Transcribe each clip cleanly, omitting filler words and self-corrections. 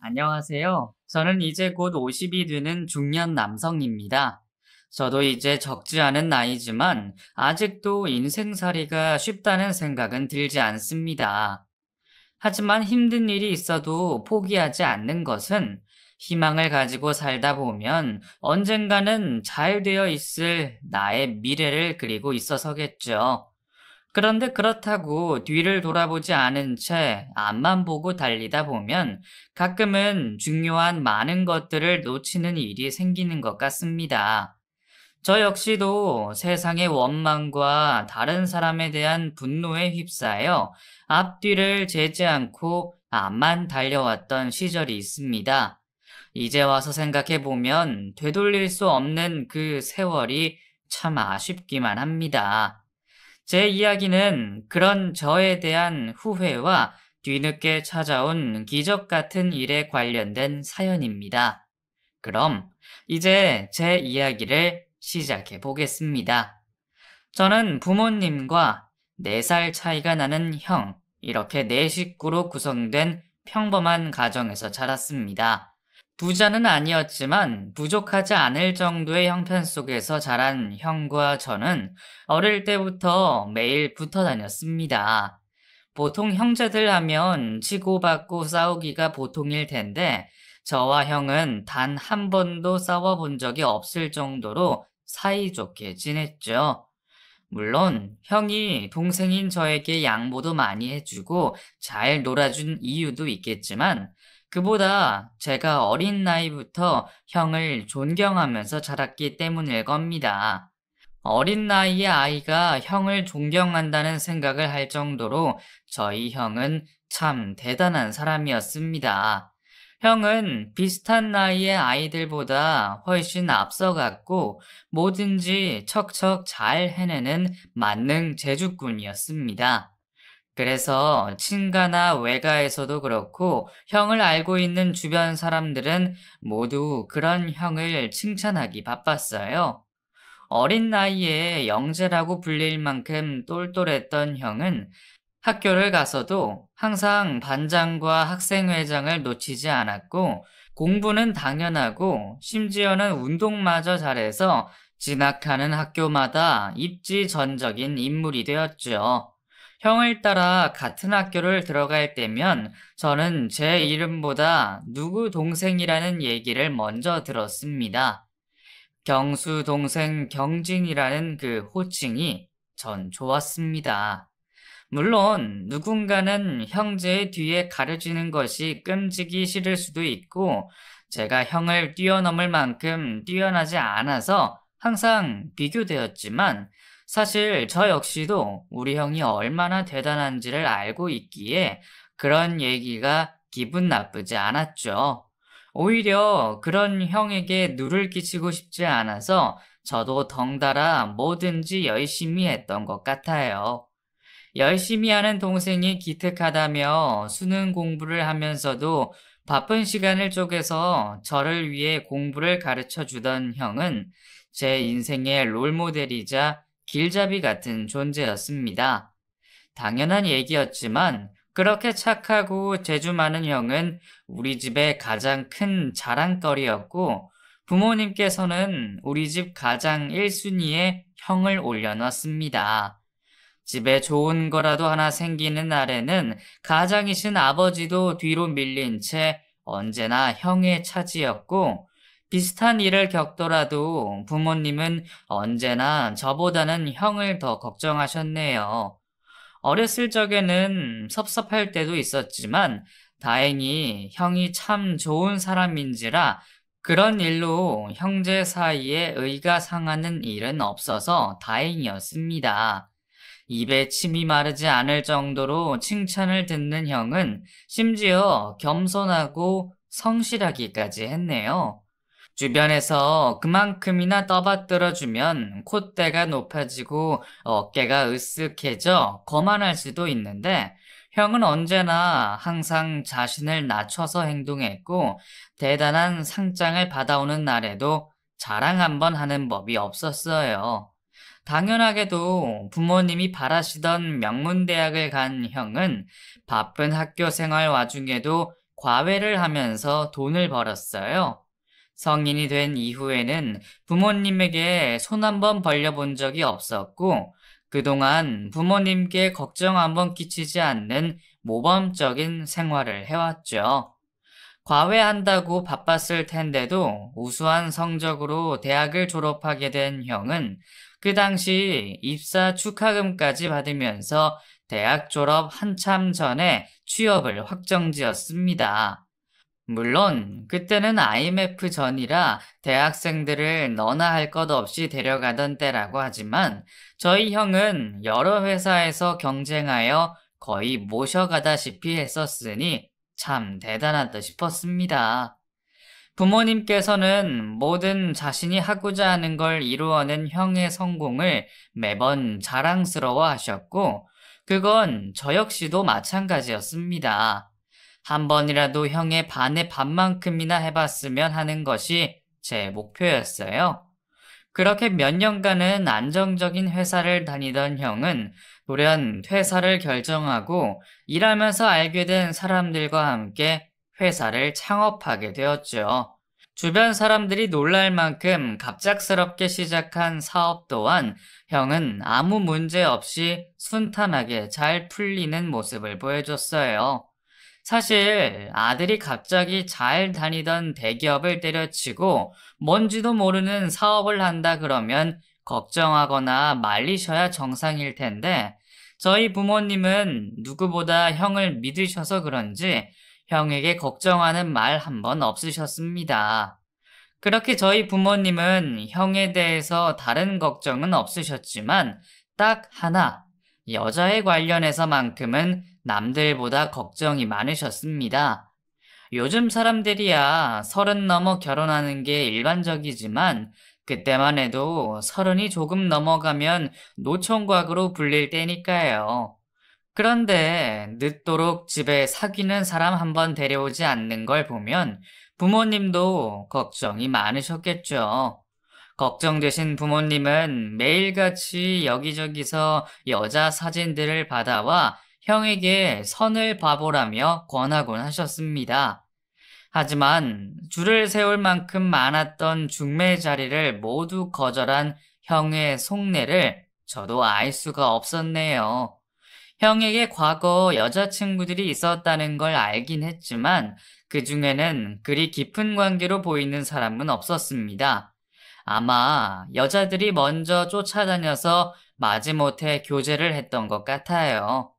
안녕하세요. 저는 이제 곧 50이 되는 중년 남성입니다. 저도 이제 적지 않은 나이지만 아직도 인생살이가 쉽다는 생각은 들지 않습니다. 하지만 힘든 일이 있어도 포기하지 않는 것은 희망을 가지고 살다 보면 언젠가는 잘 되어 있을 나의 미래를 그리고 있어서겠죠. 그런데 그렇다고 뒤를 돌아보지 않은 채 앞만 보고 달리다 보면 가끔은 중요한 많은 것들을 놓치는 일이 생기는 것 같습니다. 저 역시도 세상의 원망과 다른 사람에 대한 분노에 휩싸여 앞뒤를 재지 않고 앞만 달려왔던 시절이 있습니다. 이제 와서 생각해 보면 되돌릴 수 없는 그 세월이 참 아쉽기만 합니다. 제 이야기는 그런 저에 대한 후회와 뒤늦게 찾아온 기적 같은 일에 관련된 사연입니다. 그럼 이제 제 이야기를 시작해 보겠습니다. 저는 부모님과 4살 차이가 나는 형, 이렇게 4식구로 구성된 평범한 가정에서 자랐습니다. 부자는 아니었지만 부족하지 않을 정도의 형편 속에서 자란 형과 저는 어릴 때부터 매일 붙어 다녔습니다. 보통 형제들 하면 치고받고 싸우기가 보통일 텐데 저와 형은 단 한 번도 싸워본 적이 없을 정도로 사이좋게 지냈죠. 물론 형이 동생인 저에게 양보도 많이 해주고 잘 놀아준 이유도 있겠지만 그보다 제가 어린 나이부터 형을 존경하면서 자랐기 때문일 겁니다. 어린 나이의 아이가 형을 존경한다는 생각을 할 정도로 저희 형은 참 대단한 사람이었습니다. 형은 비슷한 나이의 아이들보다 훨씬 앞서갔고 뭐든지 척척 잘 해내는 만능 제주꾼이었습니다. 그래서 친가나 외가에서도 그렇고 형을 알고 있는 주변 사람들은 모두 그런 형을 칭찬하기 바빴어요. 어린 나이에 영재라고 불릴 만큼 똘똘했던 형은 학교를 가서도 항상 반장과 학생회장을 놓치지 않았고 공부는 당연하고 심지어는 운동마저 잘해서 진학하는 학교마다 입지전적인 인물이 되었죠. 형을 따라 같은 학교를 들어갈 때면 저는 제 이름보다 누구 동생이라는 얘기를 먼저 들었습니다. 경수 동생 경진이라는 그 호칭이 전 좋았습니다. 물론 누군가는 형제의 뒤에 가려지는 것이 끔찍이 싫을 수도 있고 제가 형을 뛰어넘을 만큼 뛰어나지 않아서 항상 비교되었지만 사실 저 역시도 우리 형이 얼마나 대단한지를 알고 있기에 그런 얘기가 기분 나쁘지 않았죠. 오히려 그런 형에게 누를 끼치고 싶지 않아서 저도 덩달아 뭐든지 열심히 했던 것 같아요. 열심히 하는 동생이 기특하다며 수능 공부를 하면서도 바쁜 시간을 쪼개서 저를 위해 공부를 가르쳐 주던 형은 제 인생의 롤모델이자 길잡이 같은 존재였습니다. 당연한 얘기였지만 그렇게 착하고 재주 많은 형은 우리 집의 가장 큰 자랑거리였고 부모님께서는 우리 집 가장 1순위에 형을 올려놨습니다. 집에 좋은 거라도 하나 생기는 날에는 가장이신 아버지도 뒤로 밀린 채 언제나 형의 차지였고 비슷한 일을 겪더라도 부모님은 언제나 저보다는 형을 더 걱정하셨네요. 어렸을 적에는 섭섭할 때도 있었지만 다행히 형이 참 좋은 사람인지라 그런 일로 형제 사이에 의가 상하는 일은 없어서 다행이었습니다. 입에 침이 마르지 않을 정도로 칭찬을 듣는 형은 심지어 겸손하고 성실하기까지 했네요. 주변에서 그만큼이나 떠받들어주면 콧대가 높아지고 어깨가 으쓱해져 거만할 수도 있는데 형은 언제나 항상 자신을 낮춰서 행동했고 대단한 상장을 받아오는 날에도 자랑 한번 하는 법이 없었어요. 당연하게도 부모님이 바라시던 명문대학을 간 형은 바쁜 학교 생활 와중에도 과외를 하면서 돈을 벌었어요. 성인이 된 이후에는 부모님에게 손 한번 벌려본 적이 없었고, 그동안 부모님께 걱정 한번 끼치지 않는 모범적인 생활을 해왔죠. 과외한다고 바빴을 텐데도 우수한 성적으로 대학을 졸업하게 된 형은 그 당시 입사 축하금까지 받으면서 대학 졸업 한참 전에 취업을 확정지었습니다. 물론 그때는 IMF 전이라 대학생들을 너나 할 것 없이 데려가던 때라고 하지만 저희 형은 여러 회사에서 경쟁하여 거의 모셔가다시피 했었으니 참 대단하다 싶었습니다. 부모님께서는 모든 자신이 하고자 하는 걸 이루어낸 형의 성공을 매번 자랑스러워 하셨고, 그건 저 역시도 마찬가지였습니다. 한 번이라도 형의 반의 반만큼이나 해봤으면 하는 것이 제 목표였어요. 그렇게 몇 년간은 안정적인 회사를 다니던 형은 돌연 퇴사를 결정하고 일하면서 알게 된 사람들과 함께 회사를 창업하게 되었죠. 주변 사람들이 놀랄 만큼 갑작스럽게 시작한 사업 또한 형은 아무 문제 없이 순탄하게 잘 풀리는 모습을 보여줬어요. 사실 아들이 갑자기 잘 다니던 대기업을 때려치고 뭔지도 모르는 사업을 한다 그러면 걱정하거나 말리셔야 정상일 텐데 저희 부모님은 누구보다 형을 믿으셔서 그런지 형에게 걱정하는 말 한 번 없으셨습니다. 그렇게 저희 부모님은 형에 대해서 다른 걱정은 없으셨지만 딱 하나, 여자에 관련해서만큼은 남들보다 걱정이 많으셨습니다. 요즘 사람들이야 30 넘어 결혼하는 게 일반적이지만 그때만 해도 30이 조금 넘어가면 노총각으로 불릴 때니까요. 그런데 늦도록 집에 사귀는 사람 한번 데려오지 않는 걸 보면 부모님도 걱정이 많으셨겠죠. 걱정되신 부모님은 매일같이 여기저기서 여자 사진들을 받아와 형에게 선을 봐보라며 권하곤 하셨습니다. 하지만 줄을 세울 만큼 많았던 중매 자리를 모두 거절한 형의 속내를 저도 알 수가 없었네요. 형에게 과거 여자친구들이 있었다는 걸 알긴 했지만 그 중에는 그리 깊은 관계로 보이는 사람은 없었습니다. 아마 여자들이 먼저 쫓아다녀서 마지못해 교제를 했던 것 같아요.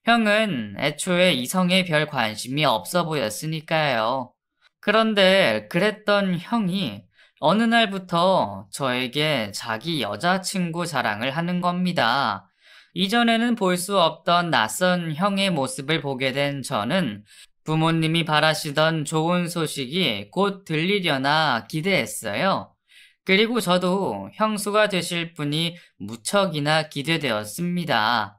형은 애초에 이성에 별 관심이 없어 보였으니까요. 그런데 그랬던 형이 어느 날부터 저에게 자기 여자친구 자랑을 하는 겁니다. 이전에는 볼 수 없던 낯선 형의 모습을 보게 된 저는 부모님이 바라시던 좋은 소식이 곧 들리려나 기대했어요. 그리고 저도 형수가 되실 분이 무척이나 기대되었습니다.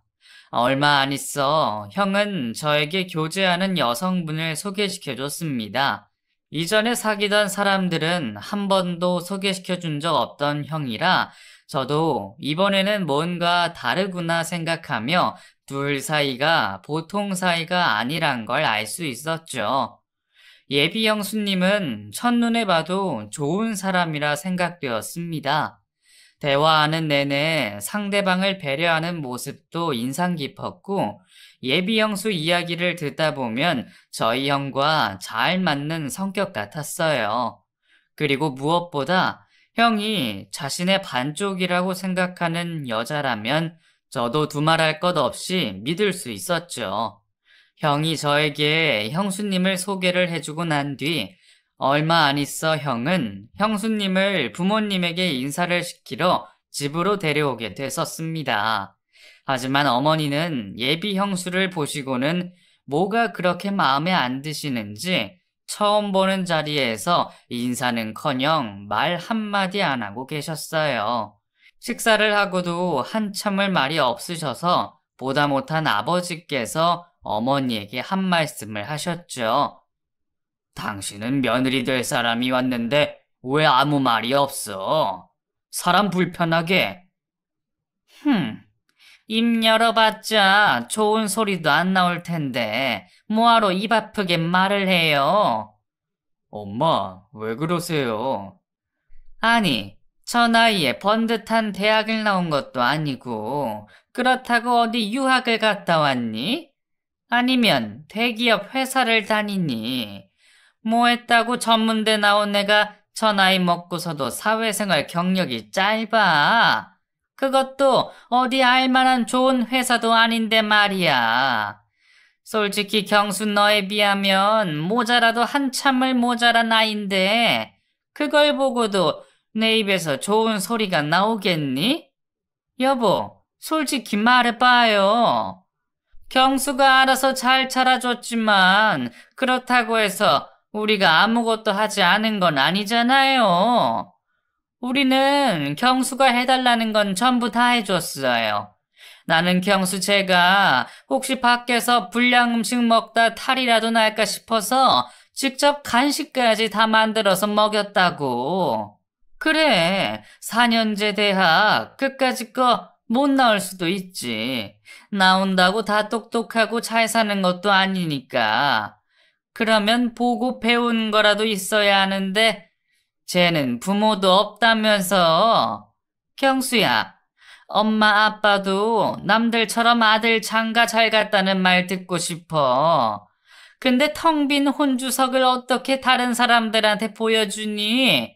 얼마 안 있어 형은 저에게 교제하는 여성분을 소개시켜줬습니다. 이전에 사귀던 사람들은 한 번도 소개시켜준 적 없던 형이라 저도 이번에는 뭔가 다르구나 생각하며 둘 사이가 보통 사이가 아니란 걸 알 수 있었죠. 예비 형수님은 첫눈에 봐도 좋은 사람이라 생각되었습니다. 대화하는 내내 상대방을 배려하는 모습도 인상 깊었고 예비 형수 이야기를 듣다 보면 저희 형과 잘 맞는 성격 같았어요. 그리고 무엇보다 형이 자신의 반쪽이라고 생각하는 여자라면 저도 두말할 것 없이 믿을 수 있었죠. 형이 저에게 형수님을 소개를 해주고 난 뒤 얼마 안 있어 형은 형수님을 부모님에게 인사를 시키러 집으로 데려오게 됐었습니다. 하지만 어머니는 예비 형수를 보시고는 뭐가 그렇게 마음에 안 드시는지 처음 보는 자리에서 인사는커녕 말 한마디 안 하고 계셨어요. 식사를 하고도 한참을 말이 없으셔서 보다 못한 아버지께서 어머니에게 한 말씀을 하셨죠. 당신은 며느리 될 사람이 왔는데 왜 아무 말이 없어? 사람 불편하게. 입 열어봤자 좋은 소리도 안 나올 텐데 뭐하러 입 아프게 말을 해요? 엄마, 왜 그러세요? 아니, 저 나이에 번듯한 대학을 나온 것도 아니고 그렇다고 어디 유학을 갔다 왔니? 아니면 대기업 회사를 다니니? 뭐 했다고 전문대 나온 애가 저 나이 먹고서도 사회생활 경력이 짧아. 그것도 어디 알만한 좋은 회사도 아닌데 말이야. 솔직히 경수 너에 비하면 모자라도 한참을 모자란 나이인데 그걸 보고도 내 입에서 좋은 소리가 나오겠니? 여보, 솔직히 말해봐요. 경수가 알아서 잘 자라줬지만 그렇다고 해서 우리가 아무것도 하지 않은 건 아니잖아요. 우리는 경수가 해달라는 건 전부 다 해줬어요. 나는 경수 제가 혹시 밖에서 불량 음식 먹다 탈이라도 날까 싶어서 직접 간식까지 다 만들어서 먹였다고. 그래, 4년제 대학 끝까지 거 못 나올 수도 있지. 나온다고 다 똑똑하고 잘 사는 것도 아니니까. 그러면 보고 배운 거라도 있어야 하는데 쟤는 부모도 없다면서. 경수야, 엄마 아빠도 남들처럼 아들 장가 잘 갔다는 말 듣고 싶어. 근데 텅 빈 혼주석을 어떻게 다른 사람들한테 보여주니?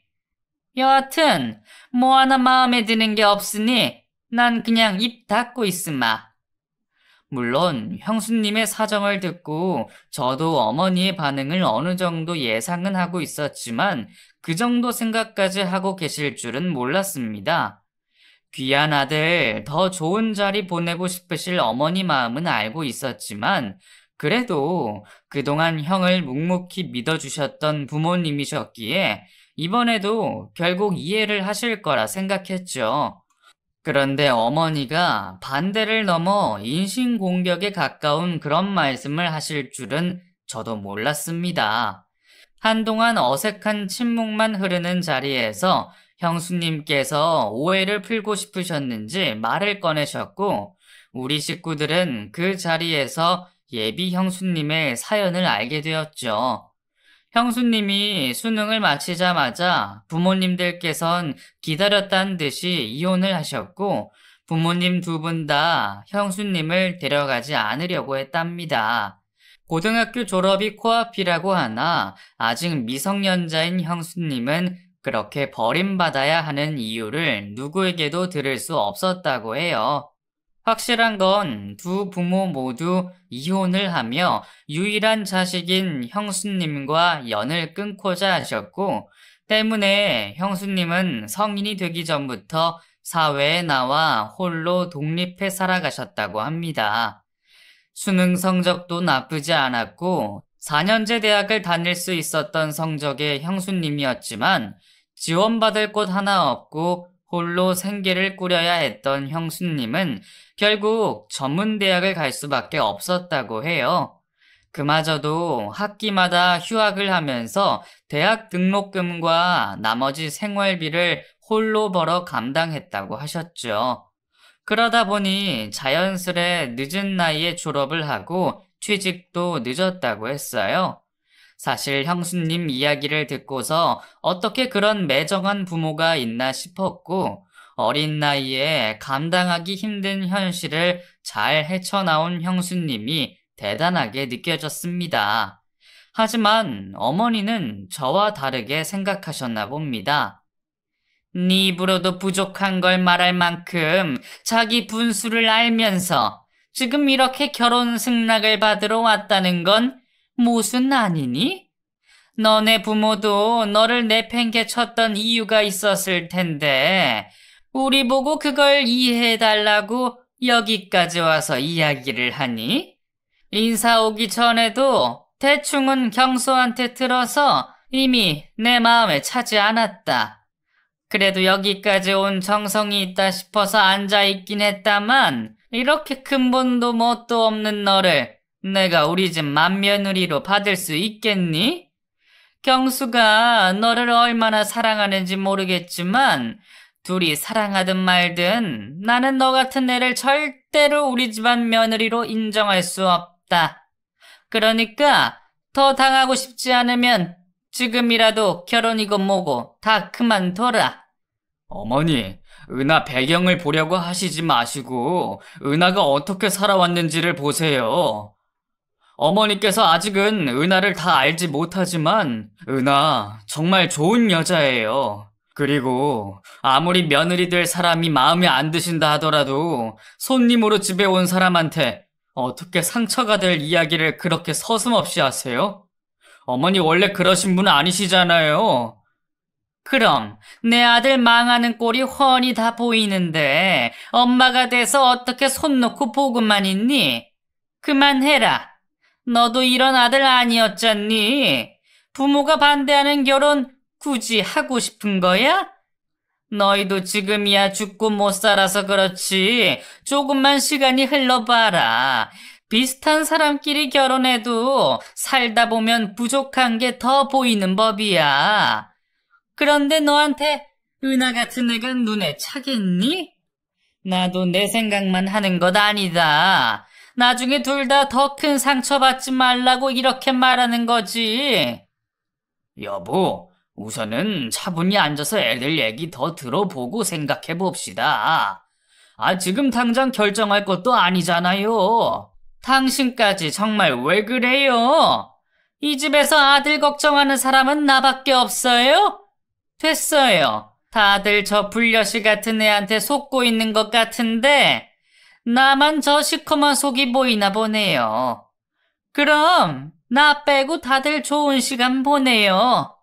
여하튼 뭐 하나 마음에 드는 게 없으니 난 그냥 입 닫고 있으마. 물론 형수님의 사정을 듣고 저도 어머니의 반응을 어느 정도 예상은 하고 있었지만 그 정도 생각까지 하고 계실 줄은 몰랐습니다. 귀한 아들 더 좋은 자리 보내고 싶으실 어머니 마음은 알고 있었지만 그래도 그동안 형을 묵묵히 믿어주셨던 부모님이셨기에 이번에도 결국 이해를 하실 거라 생각했죠. 그런데 어머니가 반대를 넘어 인신공격에 가까운 그런 말씀을 하실 줄은 저도 몰랐습니다. 한동안 어색한 침묵만 흐르는 자리에서 형수님께서 오해를 풀고 싶으셨는지 말을 꺼내셨고, 우리 식구들은 그 자리에서 예비 형수님의 사연을 알게 되었죠. 형수님이 수능을 마치자마자 부모님들께선 기다렸다는 듯이 이혼을 하셨고 부모님 두 분 다 형수님을 데려가지 않으려고 했답니다. 고등학교 졸업이 코앞이라고 하나 아직 미성년자인 형수님은 그렇게 버림받아야 하는 이유를 누구에게도 들을 수 없었다고 해요. 확실한 건 두 부모 모두 이혼을 하며 유일한 자식인 형수님과 연을 끊고자 하셨고, 때문에 형수님은 성인이 되기 전부터 사회에 나와 홀로 독립해 살아가셨다고 합니다. 수능 성적도 나쁘지 않았고, 4년제 대학을 다닐 수 있었던 성적의 형수님이었지만, 지원받을 곳 하나 없고 홀로 생계를 꾸려야 했던 형수님은 결국 전문대학을 갈 수밖에 없었다고 해요. 그마저도 학기마다 휴학을 하면서 대학 등록금과 나머지 생활비를 홀로 벌어 감당했다고 하셨죠. 그러다 보니 자연스레 늦은 나이에 졸업을 하고 취직도 늦었다고 했어요. 사실 형수님 이야기를 듣고서 어떻게 그런 매정한 부모가 있나 싶었고, 어린 나이에 감당하기 힘든 현실을 잘 헤쳐나온 형수님이 대단하게 느껴졌습니다. 하지만 어머니는 저와 다르게 생각하셨나 봅니다. 네 입으로도 부족한 걸 말할 만큼 자기 분수를 알면서 지금 이렇게 결혼 승낙을 받으러 왔다는 건 무슨 아니니? 너네 부모도 너를 내팽개쳤던 이유가 있었을 텐데 우리 보고 그걸 이해해달라고 여기까지 와서 이야기를 하니? 인사 오기 전에도 대충은 경수한테 들어서 이미 내 마음에 차지 않았다. 그래도 여기까지 온 정성이 있다 싶어서 앉아있긴 했다만 이렇게 근본도 뭣도 없는 너를 내가 우리 집 맏며느리로 받을 수 있겠니? 경수가 너를 얼마나 사랑하는지 모르겠지만 둘이 사랑하든 말든 나는 너 같은 애를 절대로 우리 집안 며느리로 인정할 수 없다. 그러니까 더 당하고 싶지 않으면 지금이라도 결혼이고 뭐고 다 그만둬라. 어머니, 은하 배경을 보려고 하시지 마시고 은하가 어떻게 살아왔는지를 보세요. 어머니께서 아직은 은하를 다 알지 못하지만 은하 정말 좋은 여자예요. 그리고 아무리 며느리 될 사람이 마음에 안 드신다 하더라도 손님으로 집에 온 사람한테 어떻게 상처가 될 이야기를 그렇게 서슴없이 하세요? 어머니 원래 그러신 분 아니시잖아요. 그럼 내 아들 망하는 꼴이 훤히 다 보이는데 엄마가 돼서 어떻게 손 놓고 보고만 있니? 그만해라. 너도 이런 아들 아니었잖니? 부모가 반대하는 결혼 굳이 하고 싶은 거야? 너희도 지금이야 죽고 못 살아서 그렇지. 조금만 시간이 흘러봐라. 비슷한 사람끼리 결혼해도 살다 보면 부족한 게 더 보이는 법이야. 그런데 너한테 은하 같은 애가 눈에 차겠니? 나도 내 생각만 하는 것 아니다. 나중에 둘 다 더 큰 상처받지 말라고 이렇게 말하는 거지. 여보, 우선은 차분히 앉아서 애들 얘기 더 들어보고 생각해 봅시다. 지금 당장 결정할 것도 아니잖아요. 당신까지 정말 왜 그래요? 이 집에서 아들 걱정하는 사람은 나밖에 없어요? 됐어요. 다들 저 불려시 같은 애한테 속고 있는 것 같은데 나만 저 시커먼 속이 보이나 보네요. 그럼 나 빼고 다들 좋은 시간 보내요.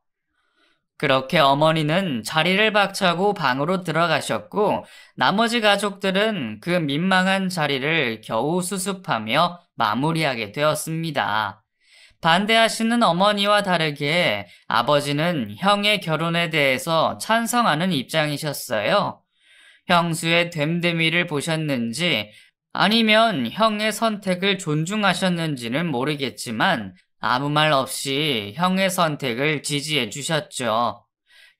그렇게 어머니는 자리를 박차고 방으로 들어가셨고 나머지 가족들은 그 민망한 자리를 겨우 수습하며 마무리하게 되었습니다. 반대하시는 어머니와 다르게 아버지는 형의 결혼에 대해서 찬성하는 입장이셨어요. 형수의 됨됨이를 보셨는지 아니면 형의 선택을 존중하셨는지는 모르겠지만 아무 말 없이 형의 선택을 지지해 주셨죠.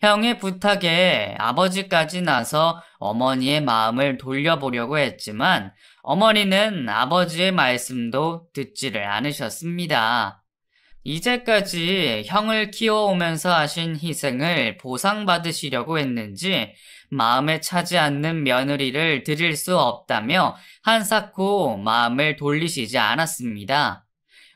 형의 부탁에 아버지까지 나서 어머니의 마음을 돌려보려고 했지만 어머니는 아버지의 말씀도 듣지를 않으셨습니다. 이제까지 형을 키워오면서 하신 희생을 보상받으시려고 했는지 마음에 차지 않는 며느리를 드릴 수 없다며 한사코 마음을 돌리시지 않았습니다.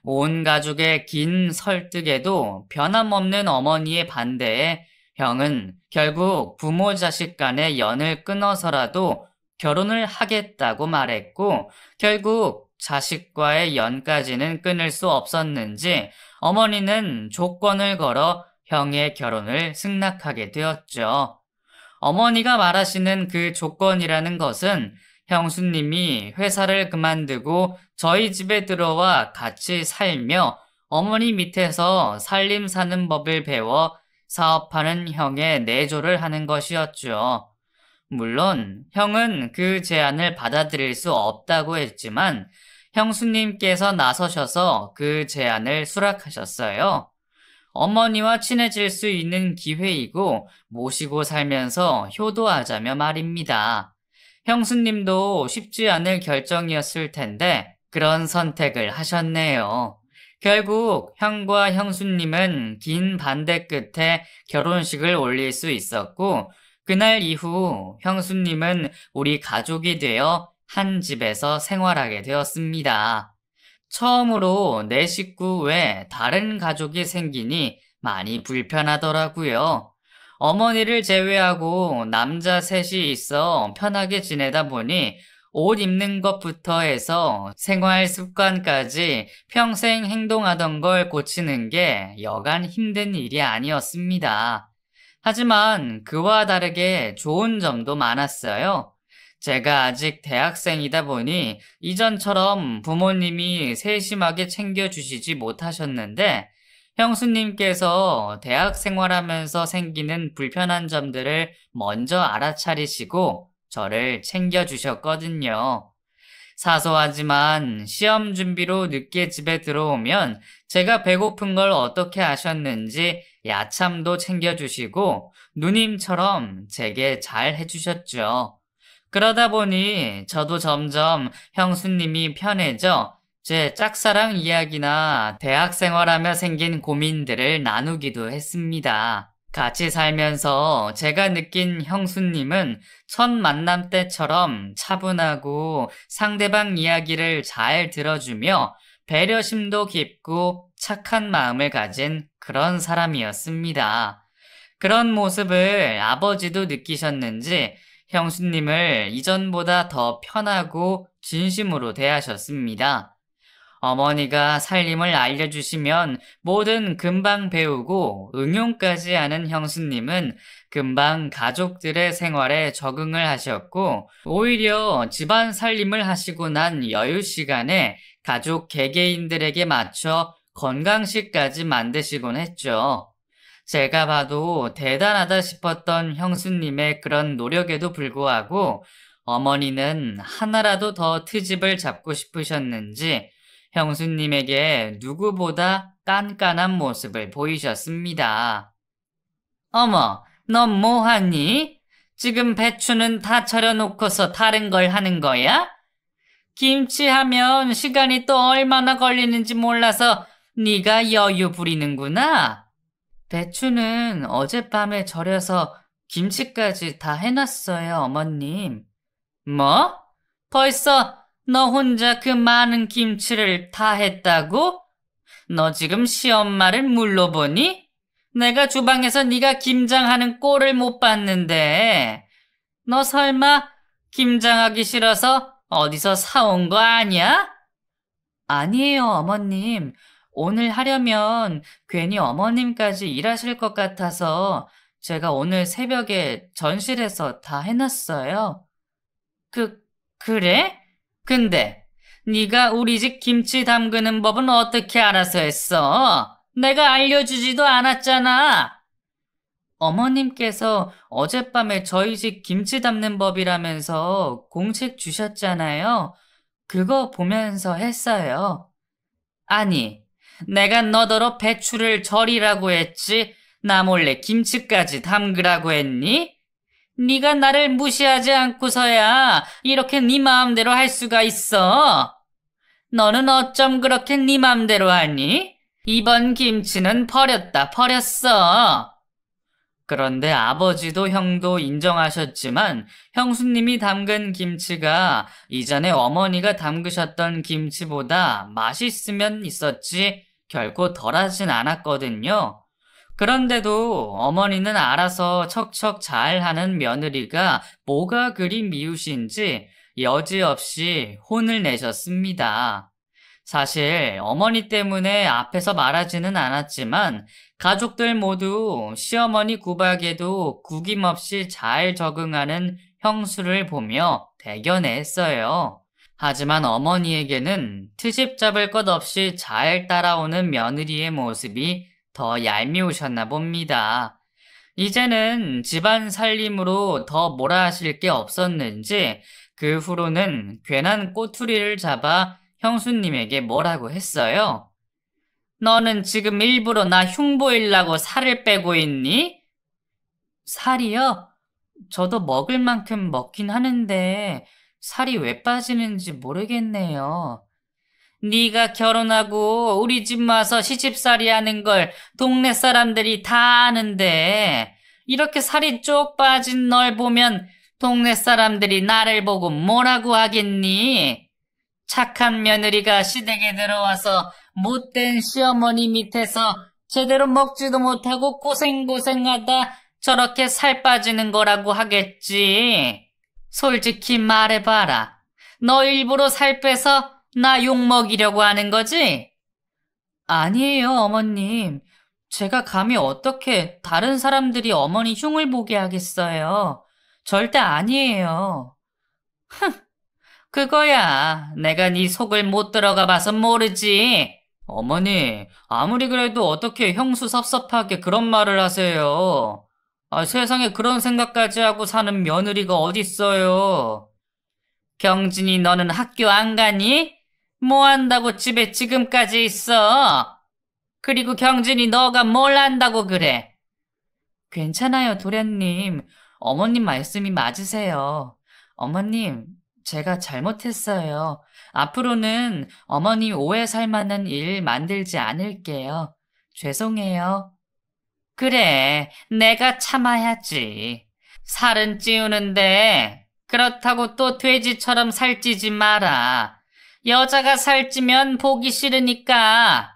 온 가족의 긴 설득에도 변함없는 어머니의 반대에 형은 결국 부모 자식 간의 연을 끊어서라도 결혼을 하겠다고 말했고 결국 자식과의 연까지는 끊을 수 없었는지 어머니는 조건을 걸어 형의 결혼을 승낙하게 되었죠. 어머니가 말하시는 그 조건이라는 것은 형수님이 회사를 그만두고 저희 집에 들어와 같이 살며 어머니 밑에서 살림 사는 법을 배워 사업하는 형에 내조를 하는 것이었죠. 물론 형은 그 제안을 받아들일 수 없다고 했지만 형수님께서 나서셔서 그 제안을 수락하셨어요. 어머니와 친해질 수 있는 기회이고 모시고 살면서 효도하자며 말입니다. 형수님도 쉽지 않을 결정이었을 텐데 그런 선택을 하셨네요. 결국 형과 형수님은 긴 반대 끝에 결혼식을 올릴 수 있었고 그날 이후 형수님은 우리 가족이 되어 한 집에서 생활하게 되었습니다. 처음으로 내 식구 외 다른 가족이 생기니 많이 불편하더라고요. 어머니를 제외하고 남자 셋이 있어 편하게 지내다 보니 옷 입는 것부터 해서 생활 습관까지 평생 행동하던 걸 고치는 게 여간 힘든 일이 아니었습니다. 하지만 그와 다르게 좋은 점도 많았어요. 제가 아직 대학생이다 보니 이전처럼 부모님이 세심하게 챙겨주시지 못하셨는데 형수님께서 대학 생활하면서 생기는 불편한 점들을 먼저 알아차리시고 저를 챙겨주셨거든요. 사소하지만 시험 준비로 늦게 집에 들어오면 제가 배고픈 걸 어떻게 아셨는지 야참도 챙겨주시고 누님처럼 제게 잘 해주셨죠. 그러다 보니 저도 점점 형수님이 편해져 제 짝사랑 이야기나 대학 생활하며 생긴 고민들을 나누기도 했습니다. 같이 살면서 제가 느낀 형수님은 첫 만남 때처럼 차분하고 상대방 이야기를 잘 들어주며 배려심도 깊고 착한 마음을 가진 그런 사람이었습니다. 그런 모습을 아버지도 느끼셨는지 형수님을 이전보다 더 편하고 진심으로 대하셨습니다. 어머니가 살림을 알려주시면 뭐든 금방 배우고 응용까지 하는 형수님은 금방 가족들의 생활에 적응을 하셨고 오히려 집안 살림을 하시고 난 여유 시간에 가족 개개인들에게 맞춰 건강식까지 만드시곤 했죠. 제가 봐도 대단하다 싶었던 형수님의 그런 노력에도 불구하고 어머니는 하나라도 더 트집을 잡고 싶으셨는지 형수님에게 누구보다 깐깐한 모습을 보이셨습니다. 어머, 넌 뭐하니? 지금 배추는 다 절여놓고서 다른 걸 하는 거야? 김치하면 시간이 또 얼마나 걸리는지 몰라서 네가 여유 부리는구나. 배추는 어젯밤에 절여서 김치까지 다 해놨어요, 어머님. 뭐? 벌써 너 혼자 그 많은 김치를 다 했다고? 너 지금 시엄마를 물러보니? 내가 주방에서 네가 김장하는 꼴을 못 봤는데 너 설마 김장하기 싫어서 어디서 사온 거 아니야? 아니에요, 어머님. 오늘 하려면 괜히 어머님까지 일하실 것 같아서 제가 오늘 새벽에 전실해서 다 해놨어요. 그래? 근데 네가 우리 집 김치 담그는 법은 어떻게 알아서 했어? 내가 알려주지도 않았잖아. 어머님께서 어젯밤에 저희 집 김치 담는 법이라면서 공책 주셨잖아요. 그거 보면서 했어요. 아니, 내가 너더러 배추를 절이라고 했지 나 몰래 김치까지 담그라고 했니? 네가 나를 무시하지 않고서야 이렇게 네 마음대로 할 수가 있어. 너는 어쩜 그렇게 네 맘대로 하니? 이번 김치는 버렸어. 그런데 아버지도 형도 인정하셨지만 형수님이 담근 김치가 이전에 어머니가 담그셨던 김치보다 맛있으면 있었지 결코 덜하진 않았거든요. 그런데도 어머니는 알아서 척척 잘하는 며느리가 뭐가 그리 미우신지 여지없이 혼을 내셨습니다. 사실 어머니 때문에 앞에서 말하지는 않았지만 가족들 모두 시어머니 구박에도 구김없이 잘 적응하는 형수를 보며 대견했어요. 하지만 어머니에게는 트집 잡을 것 없이 잘 따라오는 며느리의 모습이 더 얄미우셨나 봅니다. 이제는 집안 살림으로 더 뭐라 하실 게 없었는지 그 후로는 괜한 꼬투리를 잡아 형수님에게 뭐라고 했어요. 너는 지금 일부러 나 흉보이려고 살을 빼고 있니? 살이요? 저도 먹을 만큼 먹긴 하는데 살이 왜 빠지는지 모르겠네요. 네가 결혼하고 우리 집 와서 시집살이 하는 걸 동네 사람들이 다 아는데 이렇게 살이 쪽 빠진 널 보면 동네 사람들이 나를 보고 뭐라고 하겠니? 착한 며느리가 시댁에 들어와서 못된 시어머니 밑에서 제대로 먹지도 못하고 고생고생하다 저렇게 살 빠지는 거라고 하겠지. 솔직히 말해봐라. 너 일부러 살 빼서 나 욕먹이려고 하는 거지? 아니에요, 어머님. 제가 감히 어떻게 다른 사람들이 어머니 흉을 보게 하겠어요. 절대 아니에요. 그거야. 내가 네 속을 못 들어가 봐서 모르지. 어머니, 아무리 그래도 어떻게 형수 섭섭하게 그런 말을 하세요. 세상에 그런 생각까지 하고 사는 며느리가 어딨어요. 경진이 너는 학교 안 가니? 뭐 한다고 집에 지금까지 있어? 그리고 경진이 너가 뭘 안다고 그래? 괜찮아요, 도련님. 어머님 말씀이 맞으세요. 어머님, 제가 잘못했어요. 앞으로는 어머님 오해 살 만한 일 만들지 않을게요. 죄송해요. 그래, 내가 참아야지. 살은 찌우는데 그렇다고 또 돼지처럼 살찌지 마라. 여자가 살찌면 보기 싫으니까.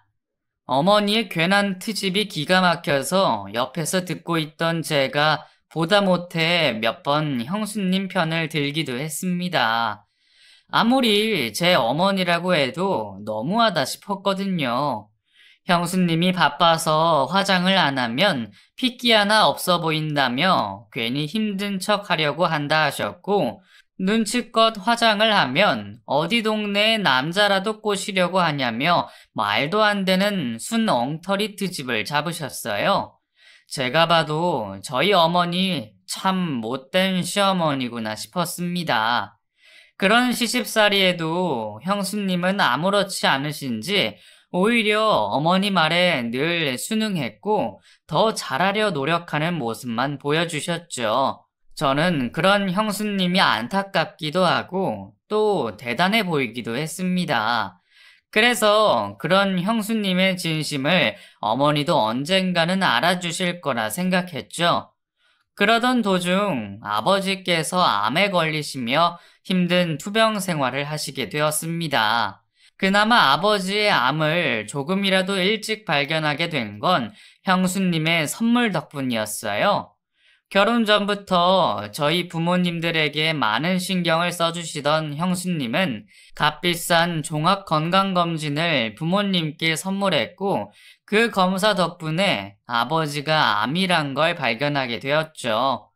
어머니의 괜한 트집이 기가 막혀서 옆에서 듣고 있던 제가 보다 못해 몇 번 형수님 편을 들기도 했습니다. 아무리 제 어머니라고 해도 너무하다 싶었거든요. 형수님이 바빠서 화장을 안 하면 핏기 하나 없어 보인다며 괜히 힘든 척 하려고 한다 하셨고, 눈치껏 화장을 하면 어디 동네에 남자라도 꼬시려고 하냐며 말도 안 되는 순 엉터리 트집을 잡으셨어요. 제가 봐도 저희 어머니 참 못된 시어머니구나 싶었습니다. 그런 시집살이에도 형수님은 아무렇지 않으신지 오히려 어머니 말에 늘 순응했고 더 잘하려 노력하는 모습만 보여주셨죠. 저는 그런 형수님이 안타깝기도 하고 또 대단해 보이기도 했습니다. 그래서 그런 형수님의 진심을 어머니도 언젠가는 알아주실 거라 생각했죠. 그러던 도중 아버지께서 암에 걸리시며 힘든 투병 생활을 하시게 되었습니다. 그나마 아버지의 암을 조금이라도 일찍 발견하게 된 건 형수님의 선물 덕분이었어요. 결혼 전부터 저희 부모님들에게 많은 신경을 써주시던 형수님은 값비싼 종합건강검진을 부모님께 선물했고, 그 검사 덕분에 아버지가 암이란 걸 발견하게 되었죠.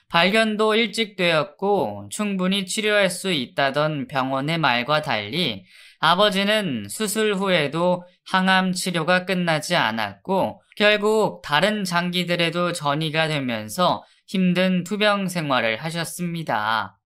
발견도 일찍 되었고 충분히 치료할 수 있다던 병원의 말과 달리 아버지는 수술 후에도 항암 치료가 끝나지 않았고 결국 다른 장기들에도 전이가 되면서 힘든 투병 생활을 하셨습니다.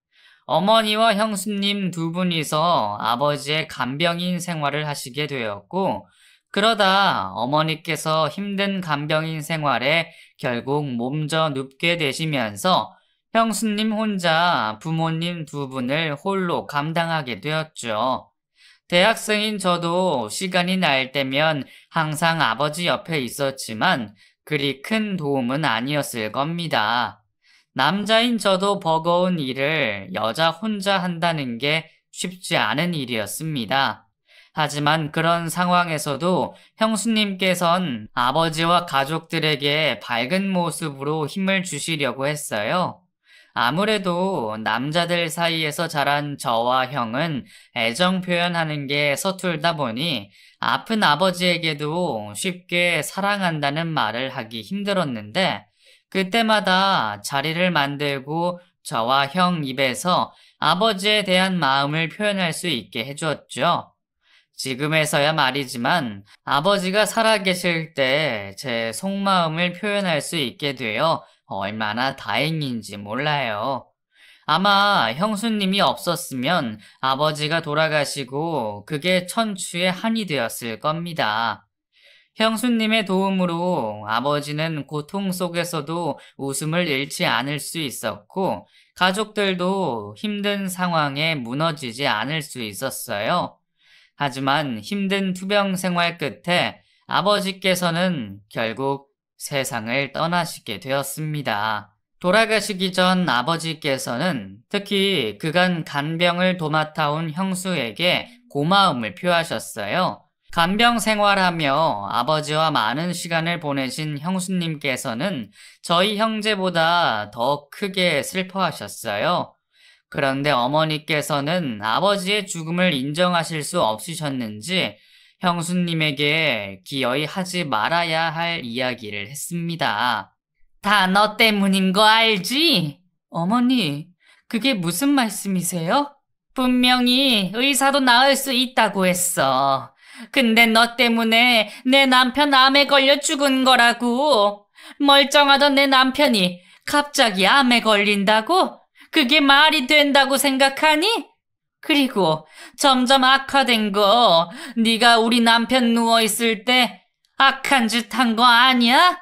어머니와 형수님 두 분이서 아버지의 간병인 생활을 하시게 되었고, 그러다 어머니께서 힘든 간병인 생활에 결국 몸져 눕게 되시면서 형수님 혼자 부모님 두 분을 홀로 감당하게 되었죠. 대학생인 저도 시간이 날 때면 항상 아버지 옆에 있었지만 그리 큰 도움은 아니었을 겁니다. 남자인 저도 버거운 일을 여자 혼자 한다는 게 쉽지 않은 일이었습니다. 하지만 그런 상황에서도 형수님께선 아버지와 가족들에게 밝은 모습으로 힘을 주시려고 했어요. 아무래도 남자들 사이에서 자란 저와 형은 애정 표현하는 게 서툴다 보니 아픈 아버지에게도 쉽게 사랑한다는 말을 하기 힘들었는데, 그때마다 자리를 만들고 저와 형 입에서 아버지에 대한 마음을 표현할 수 있게 해주었죠. 지금에서야 말이지만 아버지가 살아계실 때 제 속마음을 표현할 수 있게 되어 얼마나 다행인지 몰라요. 아마 형수님이 없었으면 아버지가 돌아가시고 그게 천추의 한이 되었을 겁니다. 형수님의 도움으로 아버지는 고통 속에서도 웃음을 잃지 않을 수 있었고 가족들도 힘든 상황에 무너지지 않을 수 있었어요. 하지만 힘든 투병 생활 끝에 아버지께서는 결국 세상을 떠나시게 되었습니다. 돌아가시기 전 아버지께서는 특히 그간 간병을 도맡아온 형수에게 고마움을 표하셨어요. 간병 생활하며 아버지와 많은 시간을 보내신 형수님께서는 저희 형제보다 더 크게 슬퍼하셨어요. 그런데 어머니께서는 아버지의 죽음을 인정하실 수 없으셨는지 형수님에게 기어이 하지 말아야 할 이야기를 했습니다. 다 너 때문인 거 알지? 어머니, 그게 무슨 말씀이세요? 분명히 의사도 나을 수 있다고 했어. 근데 너 때문에 내 남편 암에 걸려 죽은 거라고. 멀쩡하던 내 남편이 갑자기 암에 걸린다고? 그게 말이 된다고 생각하니? 그리고 점점 악화된 거, 네가 우리 남편 누워있을 때 악한 짓 한 거 아니야?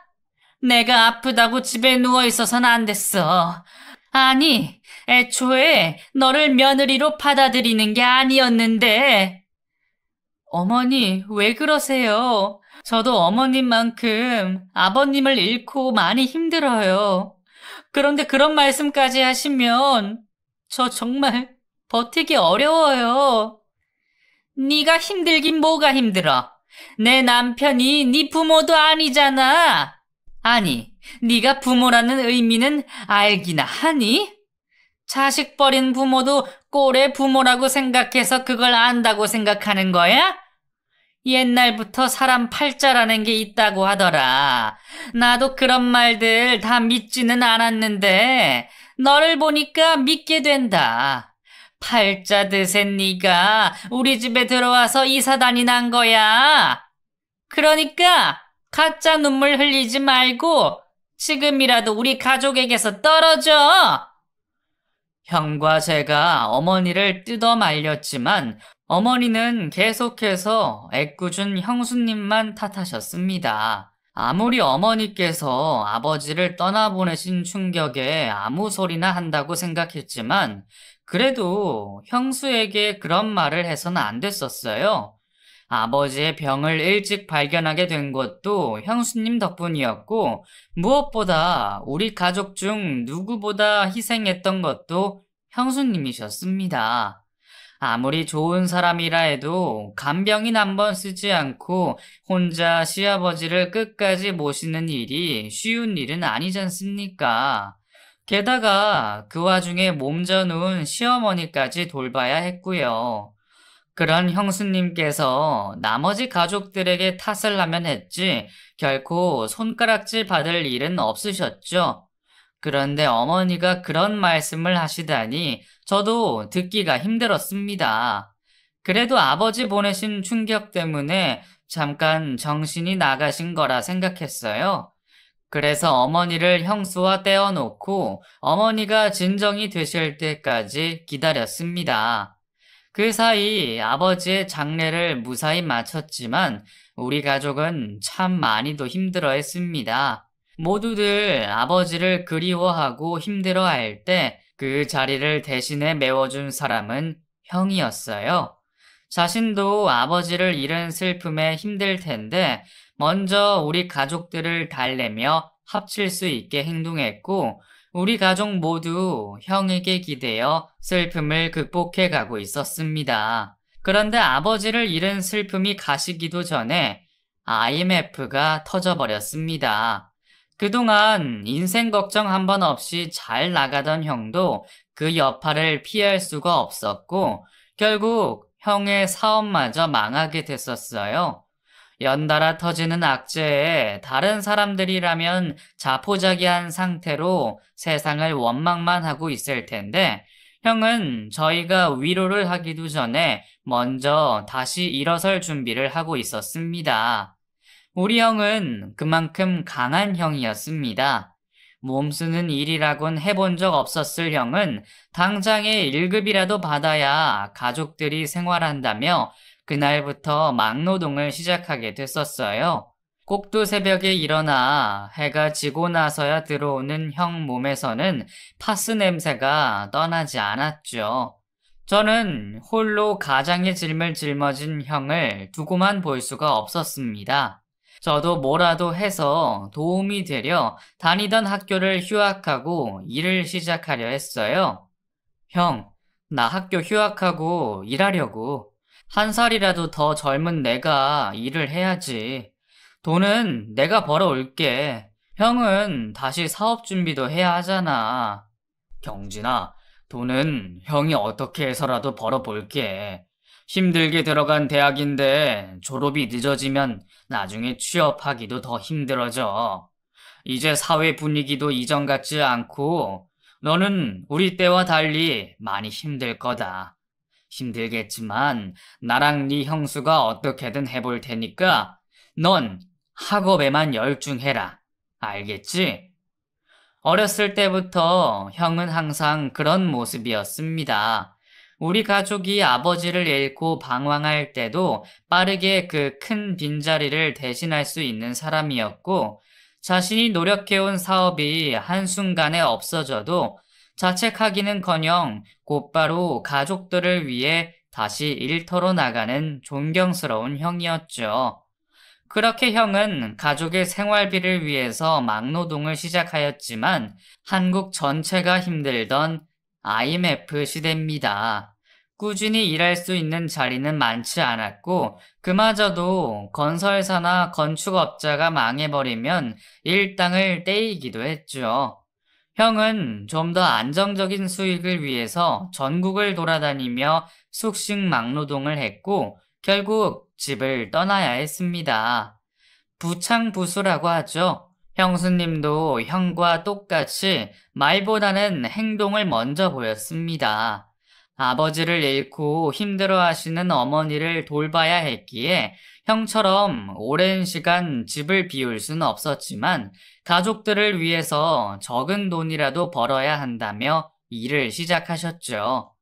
내가 아프다고 집에 누워있어선 안 됐어. 아니, 애초에 너를 며느리로 받아들이는 게 아니었는데. 어머니, 왜 그러세요? 저도 어머님만큼 아버님을 잃고 많이 힘들어요. 그런데 그런 말씀까지 하시면 저 정말 버티기 어려워요. 네가 힘들긴 뭐가 힘들어. 내 남편이 네 부모도 아니잖아. 아니, 네가 부모라는 의미는 알기나 하니? 자식 버린 부모도 꼴의 부모라고 생각해서 그걸 안다고 생각하는 거야? 옛날부터 사람 팔자라는 게 있다고 하더라. 나도 그런 말들 다 믿지는 않았는데 너를 보니까 믿게 된다. 팔자 드센 네가 우리 집에 들어와서 이사단이 난 거야. 그러니까 가짜 눈물 흘리지 말고 지금이라도 우리 가족에게서 떨어져. 형과 제가 어머니를 뜯어 말렸지만 어머니는 계속해서 애꿎은 형수님만 탓하셨습니다. 아무리 어머니께서 아버지를 떠나보내신 충격에 아무 소리나 한다고 생각했지만 그래도 형수에게 그런 말을 해서는 안 됐었어요. 아버지의 병을 일찍 발견하게 된 것도 형수님 덕분이었고 무엇보다 우리 가족 중 누구보다 희생했던 것도 형수님이셨습니다. 아무리 좋은 사람이라 해도 간병인 한 번 쓰지 않고 혼자 시아버지를 끝까지 모시는 일이 쉬운 일은 아니지 않습니까? 게다가 그 와중에 몸져 누운 시어머니까지 돌봐야 했고요. 그런 형수님께서 나머지 가족들에게 탓을 하면 했지 결코 손가락질 받을 일은 없으셨죠. 그런데 어머니가 그런 말씀을 하시다니 저도 듣기가 힘들었습니다. 그래도 아버지 보내신 충격 때문에 잠깐 정신이 나가신 거라 생각했어요. 그래서 어머니를 형수와 떼어놓고 어머니가 진정이 되실 때까지 기다렸습니다. 그 사이 아버지의 장례를 무사히 마쳤지만 우리 가족은 참 많이도 힘들어했습니다. 모두들 아버지를 그리워하고 힘들어할 때 그 자리를 대신에 메워준 사람은 형이었어요. 자신도 아버지를 잃은 슬픔에 힘들 텐데 먼저 우리 가족들을 달래며 합칠 수 있게 행동했고 우리 가족 모두 형에게 기대어 슬픔을 극복해 가고 있었습니다. 그런데 아버지를 잃은 슬픔이 가시기도 전에 IMF가 터져버렸습니다. 그동안 인생 걱정 한 번 없이 잘 나가던 형도 그 여파를 피할 수가 없었고 결국 형의 사업마저 망하게 됐었어요. 연달아 터지는 악재에 다른 사람들이라면 자포자기한 상태로 세상을 원망만 하고 있을 텐데 형은 저희가 위로를 하기도 전에 먼저 다시 일어설 준비를 하고 있었습니다. 우리 형은 그만큼 강한 형이었습니다. 몸쓰는 일이라곤 해본 적 없었을 형은 당장에 1급이라도 받아야 가족들이 생활한다며 그날부터 막노동을 시작하게 됐었어요. 꼭두 새벽에 일어나 해가 지고 나서야 들어오는 형 몸에서는 파스 냄새가 떠나지 않았죠. 저는 홀로 가장의 짐을 짊어진 형을 두고만 볼 수가 없었습니다. 저도 뭐라도 해서 도움이 되려 다니던 학교를 휴학하고 일을 시작하려 했어요. 형, 나 학교 휴학하고 일하려고. 1살이라도 더 젊은 내가 일을 해야지. 돈은 내가 벌어올게. 형은 다시 사업 준비도 해야 하잖아. 경진아, 돈은 형이 어떻게 해서라도 벌어볼게. 힘들게 들어간 대학인데 졸업이 늦어지면 나중에 취업하기도 더 힘들어져. 이제 사회 분위기도 이전 같지 않고 너는 우리 때와 달리 많이 힘들 거다. 힘들겠지만 나랑 네 형수가 어떻게든 해볼 테니까 넌 학업에만 열중해라. 알겠지? 어렸을 때부터 형은 항상 그런 모습이었습니다. 우리 가족이 아버지를 잃고 방황할 때도 빠르게 그 큰 빈자리를 대신할 수 있는 사람이었고, 자신이 노력해온 사업이 한순간에 없어져도 자책하기는커녕 곧바로 가족들을 위해 다시 일터로 나가는 존경스러운 형이었죠. 그렇게 형은 가족의 생활비를 위해서 막노동을 시작하였지만 한국 전체가 힘들던 IMF 시대입니다. 꾸준히 일할 수 있는 자리는 많지 않았고 그마저도 건설사나 건축업자가 망해버리면 일당을 떼이기도 했죠. 형은 좀 더 안정적인 수익을 위해서 전국을 돌아다니며 숙식 막노동을 했고 결국 집을 떠나야 했습니다. 부창부수라고 하죠. 형수님도 형과 똑같이 말보다는 행동을 먼저 보였습니다. 아버지를 잃고 힘들어하시는 어머니를 돌봐야 했기에 형처럼 오랜 시간 집을 비울 수는 없었지만 가족들을 위해서 적은 돈이라도 벌어야 한다며 일을 시작하셨죠.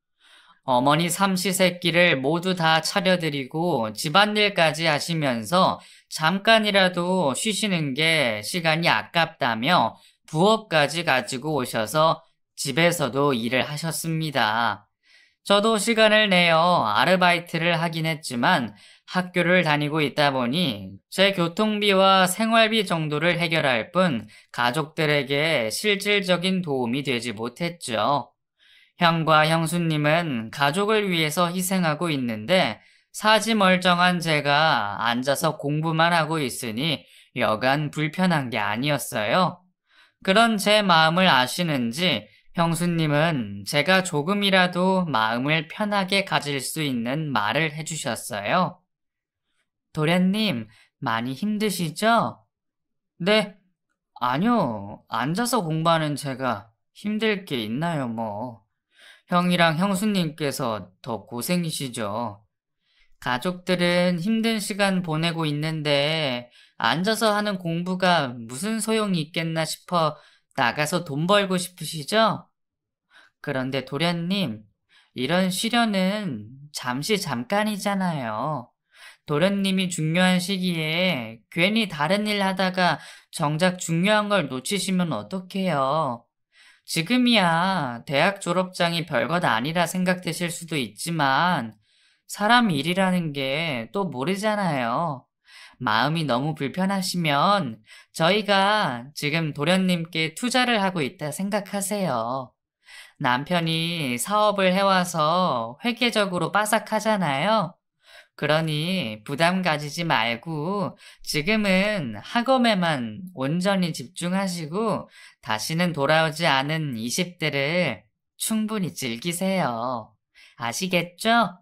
어머니 삼시세끼를 모두 다 차려드리고 집안일까지 하시면서 잠깐이라도 쉬시는 게 시간이 아깝다며 부업까지 가지고 오셔서 집에서도 일을 하셨습니다. 저도 시간을 내어 아르바이트를 하긴 했지만 학교를 다니고 있다 보니 제 교통비와 생활비 정도를 해결할 뿐 가족들에게 실질적인 도움이 되지 못했죠. 형과 형수님은 가족을 위해서 희생하고 있는데 사지 멀쩡한 제가 앉아서 공부만 하고 있으니 여간 불편한 게 아니었어요. 그런 제 마음을 아시는지 형수님은 제가 조금이라도 마음을 편하게 가질 수 있는 말을 해주셨어요. 도련님, 많이 힘드시죠? 네, 아니요. 앉아서 공부하는 제가 힘들 게 있나요, 뭐. 형이랑 형수님께서 더 고생이시죠. 가족들은 힘든 시간 보내고 있는데 앉아서 하는 공부가 무슨 소용이 있겠나 싶어 나가서 돈 벌고 싶으시죠? 그런데 도련님, 이런 시련은 잠시 잠깐이잖아요. 도련님이 중요한 시기에 괜히 다른 일 하다가 정작 중요한 걸 놓치시면 어떡해요? 지금이야 대학 졸업장이 별것 아니라 생각되실 수도 있지만 사람 일이라는 게 또 모르잖아요. 마음이 너무 불편하시면 저희가 지금 도련님께 투자를 하고 있다 생각하세요. 남편이 사업을 해와서 회계적으로 빠삭하잖아요. 그러니 부담 가지지 말고 지금은 학업에만 온전히 집중하시고 다시는 돌아오지 않은 20대를 충분히 즐기세요. 아시겠죠?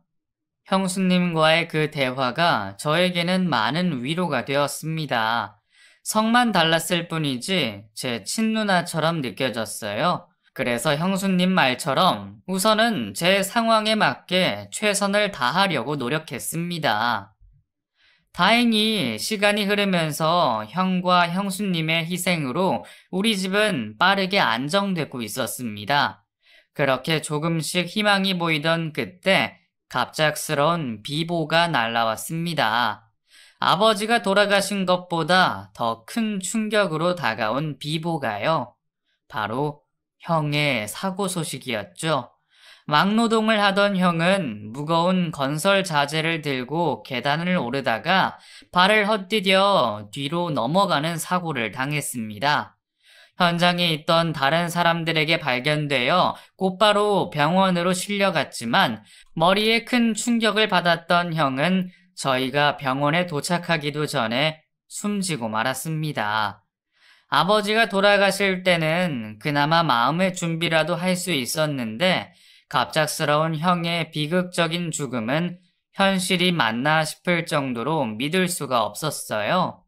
형수님과의 그 대화가 저에게는 많은 위로가 되었습니다. 성만 달랐을 뿐이지 제 친누나처럼 느껴졌어요. 그래서 형수님 말처럼 우선은 제 상황에 맞게 최선을 다하려고 노력했습니다. 다행히 시간이 흐르면서 형과 형수님의 희생으로 우리 집은 빠르게 안정되고 있었습니다. 그렇게 조금씩 희망이 보이던 그때 갑작스러운 비보가 날라왔습니다. 아버지가 돌아가신 것보다 더 큰 충격으로 다가온 비보가요. 바로 형의 사고 소식이었죠. 막노동을 하던 형은 무거운 건설 자재를 들고 계단을 오르다가 발을 헛디뎌 뒤로 넘어가는 사고를 당했습니다. 현장에 있던 다른 사람들에게 발견되어 곧바로 병원으로 실려갔지만 머리에 큰 충격을 받았던 형은 저희가 병원에 도착하기도 전에 숨지고 말았습니다. 아버지가 돌아가실 때는 그나마 마음의 준비라도 할 수 있었는데 갑작스러운 형의 비극적인 죽음은 현실이 맞나 싶을 정도로 믿을 수가 없었어요.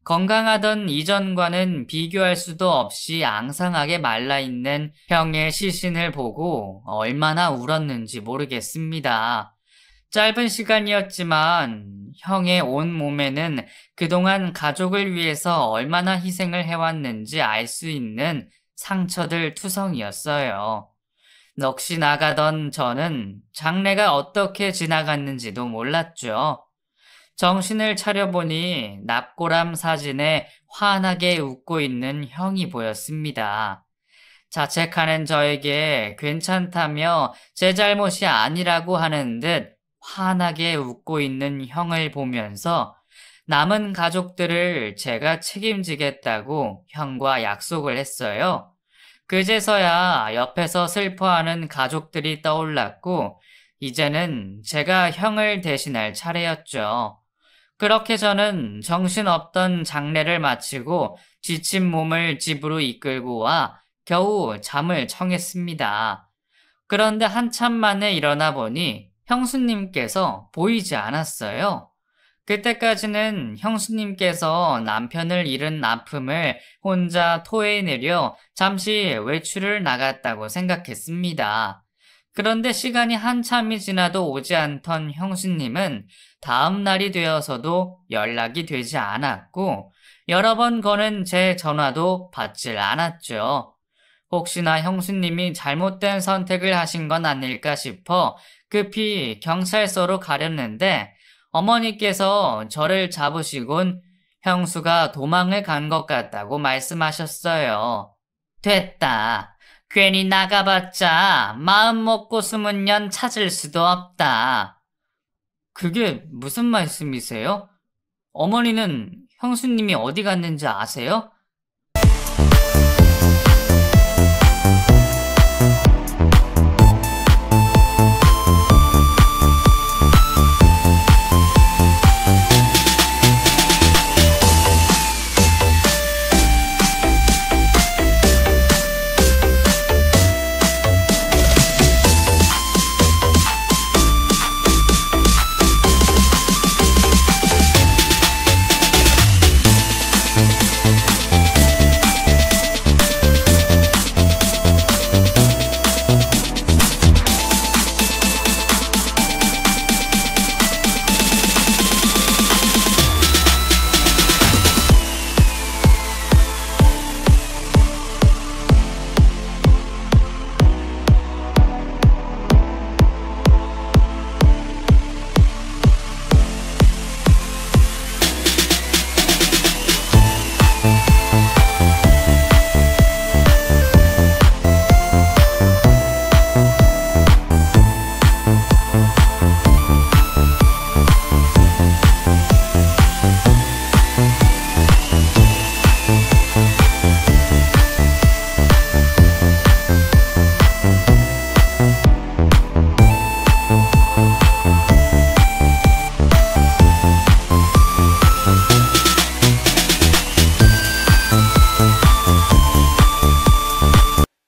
건강하던 이전과는 비교할 수도 없이 앙상하게 말라있는 형의 시신을 보고 얼마나 울었는지 모르겠습니다. 짧은 시간이었지만 형의 온 몸에는 그동안 가족을 위해서 얼마나 희생을 해왔는지 알 수 있는 상처들 투성이었어요. 넋이 나가던 저는 장례가 어떻게 지나갔는지도 몰랐죠. 정신을 차려보니 납골함 사진에 환하게 웃고 있는 형이 보였습니다. 자책하는 저에게 괜찮다며 제 잘못이 아니라고 하는 듯 환하게 웃고 있는 형을 보면서 남은 가족들을 제가 책임지겠다고 형과 약속을 했어요. 그제서야 옆에서 슬퍼하는 가족들이 떠올랐고, 이제는 제가 형을 대신할 차례였죠. 그렇게 저는 정신없던 장례를 마치고 지친 몸을 집으로 이끌고 와 겨우 잠을 청했습니다. 그런데 한참 만에 일어나 보니 형수님께서 보이지 않았어요. 그때까지는 형수님께서 남편을 잃은 아픔을 혼자 토해내려 잠시 외출을 나갔다고 생각했습니다. 그런데 시간이 한참이 지나도 오지 않던 형수님은 다음 날이 되어서도 연락이 되지 않았고, 여러 번 거는 제 전화도 받질 않았죠. 혹시나 형수님이 잘못된 선택을 하신 건 아닐까 싶어 급히 경찰서로 가렸는데, 어머니께서 저를 잡으시곤 형수가 도망을 간 것 같다고 말씀하셨어요. 됐다. 괜히 나가봤자 마음 먹고 숨은 년 찾을 수도 없다. 그게 무슨 말씀이세요? 어머니는 형수님이 어디 갔는지 아세요?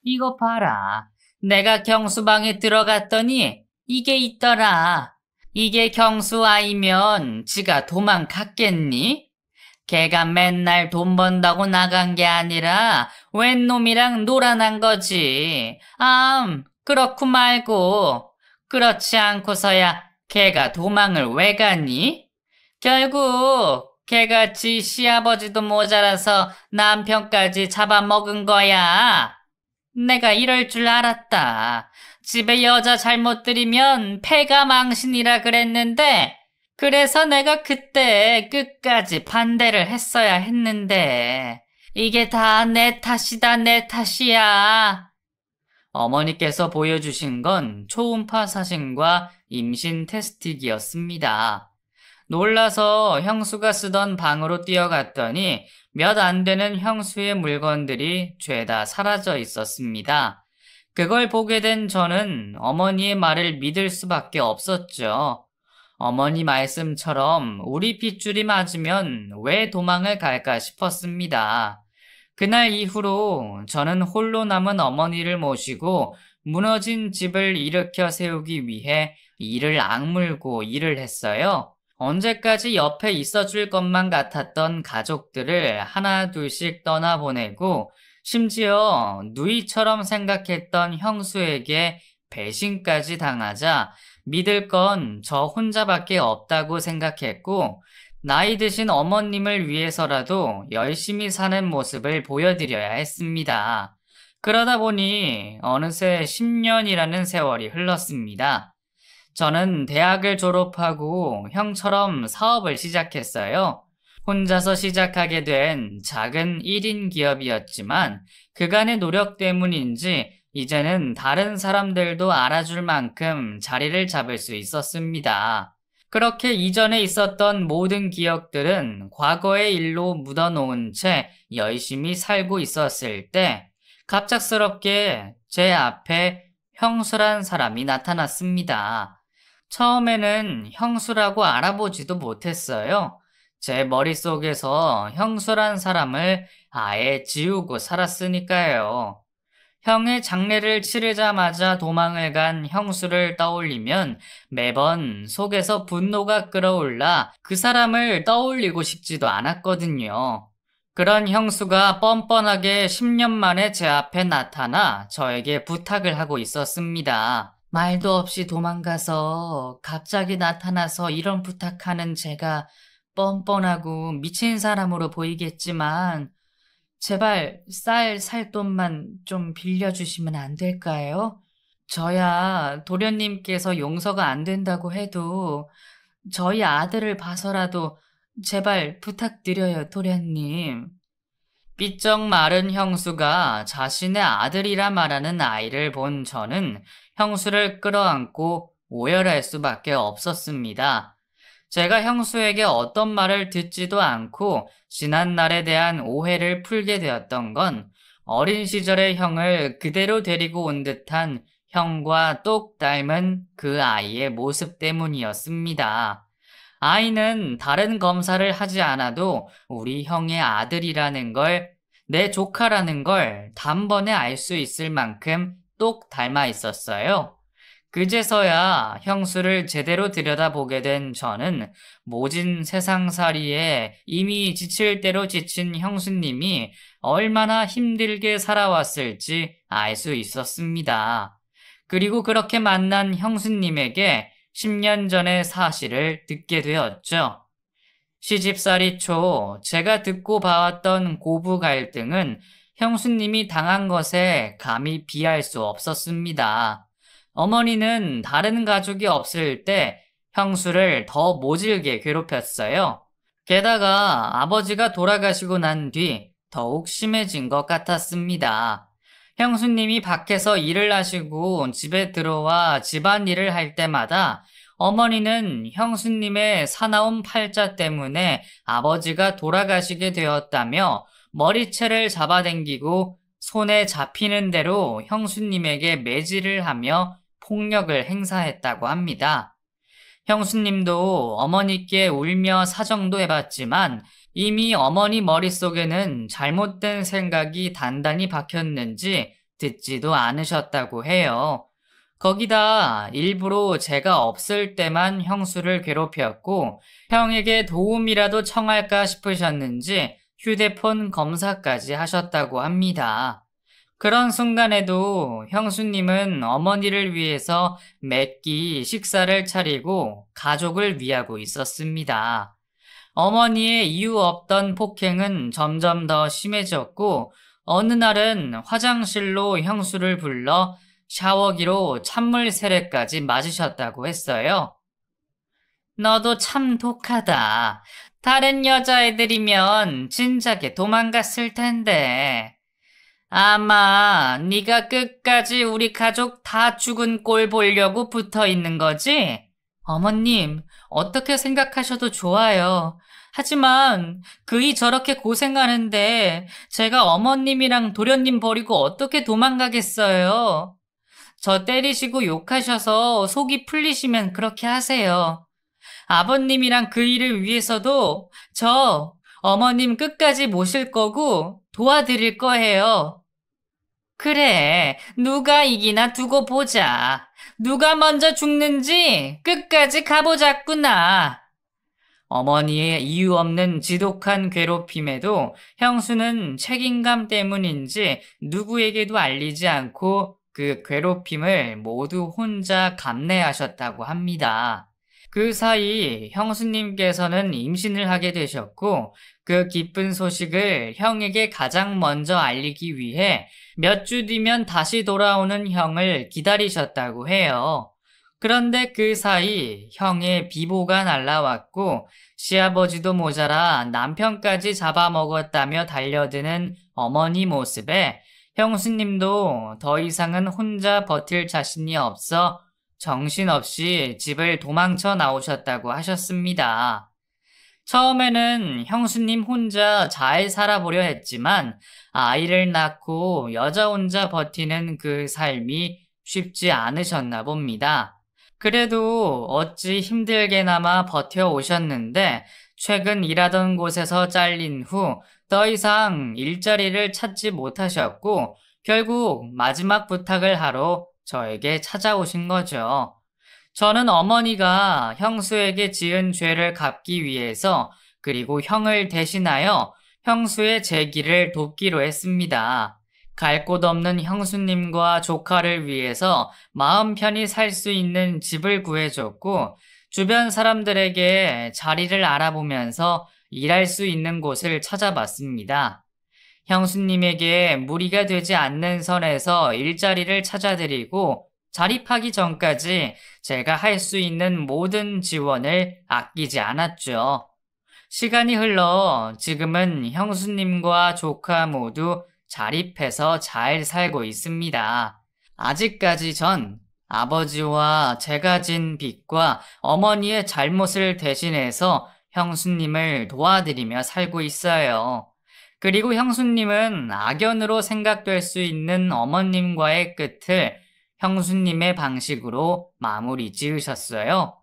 이거 봐라. 내가 경수방에 들어갔더니 이게 있더라. 이게 경수 아이면 지가 도망갔겠니? 걔가 맨날 돈 번다고 나간 게 아니라 웬 놈이랑 놀아난 거지. 그렇고 말고. 그렇지 않고서야 걔가 도망을 왜 가니? 결국 걔같이 시아버지도 모자라서 남편까지 잡아먹은 거야. 내가 이럴 줄 알았다. 집에 여자 잘못 들이면 패가 망신이라 그랬는데, 그래서 내가 그때 끝까지 반대를 했어야 했는데, 이게 다 내 탓이다, 내 탓이야. 어머니께서 보여주신 건 초음파 사진과 임신 테스트기였습니다. 놀라서 형수가 쓰던 방으로 뛰어갔더니 몇 안 되는 형수의 물건들이 죄다 사라져 있었습니다. 그걸 보게 된 저는 어머니의 말을 믿을 수밖에 없었죠. 어머니 말씀처럼 우리 핏줄이 맞으면 왜 도망을 갈까 싶었습니다. 그날 이후로 저는 홀로 남은 어머니를 모시고 무너진 집을 일으켜 세우기 위해 이를 악물고 일을 했어요. 언제까지 옆에 있어줄 것만 같았던 가족들을 하나 둘씩 떠나보내고, 심지어 누이처럼 생각했던 형수에게 배신까지 당하자 믿을 건 저 혼자밖에 없다고 생각했고, 나이 드신 어머님을 위해서라도 열심히 사는 모습을 보여드려야 했습니다. 그러다 보니 어느새 10년이라는 세월이 흘렀습니다. 저는 대학을 졸업하고 형처럼 사업을 시작했어요. 혼자서 시작하게 된 작은 1인 기업이었지만 그간의 노력 때문인지 이제는 다른 사람들도 알아줄 만큼 자리를 잡을 수 있었습니다. 그렇게 이전에 있었던 모든 기억들은 과거의 일로 묻어놓은 채 열심히 살고 있었을 때 갑작스럽게 제 앞에 형수란 사람이 나타났습니다. 처음에는 형수라고 알아보지도 못했어요. 제 머릿속에서 형수란 사람을 아예 지우고 살았으니까요. 형의 장례를 치르자마자 도망을 간 형수를 떠올리면 매번 속에서 분노가 끓어올라 그 사람을 떠올리고 싶지도 않았거든요. 그런 형수가 뻔뻔하게 10년 만에 제 앞에 나타나 저에게 부탁을 하고 있었습니다. 말도 없이 도망가서 갑자기 나타나서 이런 부탁하는 제가 뻔뻔하고 미친 사람으로 보이겠지만 제발 살 돈만 좀 빌려주시면 안 될까요? 저야 도련님께서 용서가 안 된다고 해도 저희 아들을 봐서라도 제발 부탁드려요, 도련님. 삐쩍 마른 형수가 자신의 아들이라 말하는 아이를 본 저는 형수를 끌어안고 오열할 수밖에 없었습니다. 제가 형수에게 어떤 말을 듣지도 않고 지난날에 대한 오해를 풀게 되었던 건 어린 시절의 형을 그대로 데리고 온 듯한 형과 똑 닮은 그 아이의 모습 때문이었습니다. 아이는 다른 검사를 하지 않아도 우리 형의 아들이라는 걸, 내 조카라는 걸 단번에 알 수 있을 만큼 똑 닮아 있었어요. 그제서야 형수를 제대로 들여다보게 된 저는 모진 세상살이에 이미 지칠 대로 지친 형수님이 얼마나 힘들게 살아왔을지 알 수 있었습니다. 그리고 그렇게 만난 형수님에게 10년 전의 사실을 듣게 되었죠. 시집살이 초 제가 듣고 봐왔던 고부 갈등은 형수님이 당한 것에 감히 비할 수 없었습니다. 어머니는 다른 가족이 없을 때 형수를 더 모질게 괴롭혔어요. 게다가 아버지가 돌아가시고 난 뒤 더욱 심해진 것 같았습니다. 형수님이 밖에서 일을 하시고 집에 들어와 집안일을 할 때마다 어머니는 형수님의 사나운 팔자 때문에 아버지가 돌아가시게 되었다며 머리채를 잡아당기고 손에 잡히는 대로 형수님에게 매질을 하며 폭력을 행사했다고 합니다. 형수님도 어머니께 울며 사정도 해봤지만 이미 어머니 머릿속에는 잘못된 생각이 단단히 박혔는지 듣지도 않으셨다고 해요. 거기다 일부러 제가 없을 때만 형수를 괴롭혔고 형에게 도움이라도 청할까 싶으셨는지 휴대폰 검사까지 하셨다고 합니다. 그런 순간에도 형수님은 어머니를 위해서 몇 끼 식사를 차리고 가족을 위하고 있었습니다. 어머니의 이유 없던 폭행은 점점 더 심해졌고 어느 날은 화장실로 형수를 불러 샤워기로 찬물 세례까지 맞으셨다고 했어요. 너도 참 독하다. 다른 여자애들이면 진작에 도망갔을 텐데. 아마 네가 끝까지 우리 가족 다 죽은 꼴 보려고 붙어 있는 거지? 어머님, 어떻게 생각하셔도 좋아요. 하지만 그이 저렇게 고생하는데 제가 어머님이랑 도련님 버리고 어떻게 도망가겠어요? 저 때리시고 욕하셔서 속이 풀리시면 그렇게 하세요. 아버님이랑 그 일을 위해서도 저 어머님 끝까지 모실 거고 도와드릴 거예요. 그래, 누가 이기나 두고 보자. 누가 먼저 죽는지 끝까지 가보자꾸나. 어머니의 이유 없는 지독한 괴롭힘에도 형수는 책임감 때문인지 누구에게도 알리지 않고 그 괴롭힘을 모두 혼자 감내하셨다고 합니다. 그 사이 형수님께서는 임신을 하게 되셨고, 그 기쁜 소식을 형에게 가장 먼저 알리기 위해 몇 주 뒤면 다시 돌아오는 형을 기다리셨다고 해요. 그런데 그 사이 형의 비보가 날라왔고, 시아버지도 모자라 남편까지 잡아먹었다며 달려드는 어머니 모습에 형수님도 더 이상은 혼자 버틸 자신이 없어 정신없이 집을 도망쳐 나오셨다고 하셨습니다. 처음에는 형수님 혼자 잘 살아보려 했지만 아이를 낳고 여자 혼자 버티는 그 삶이 쉽지 않으셨나 봅니다. 그래도 어찌 힘들게나마 버텨오셨는데 최근 일하던 곳에서 잘린 후 더 이상 일자리를 찾지 못하셨고 결국 마지막 부탁을 하러 저에게 찾아오신 거죠. 저는 어머니가 형수에게 지은 죄를 갚기 위해서 그리고 형을 대신하여 형수의 재기를 돕기로 했습니다. 갈 곳 없는 형수님과 조카를 위해서 마음 편히 살 수 있는 집을 구해줬고 주변 사람들에게 자리를 알아보면서 일할 수 있는 곳을 찾아봤습니다. 형수님에게 무리가 되지 않는 선에서 일자리를 찾아드리고 자립하기 전까지 제가 할 수 있는 모든 지원을 아끼지 않았죠. 시간이 흘러 지금은 형수님과 조카 모두 자립해서 잘 살고 있습니다. 아직까지 전 아버지와 제가 진 빚과 어머니의 잘못을 대신해서 형수님을 도와드리며 살고 있어요. 그리고 형수님은 악연으로 생각될 수 있는 어머님과의 끝을 형수님의 방식으로 마무리 지으셨어요.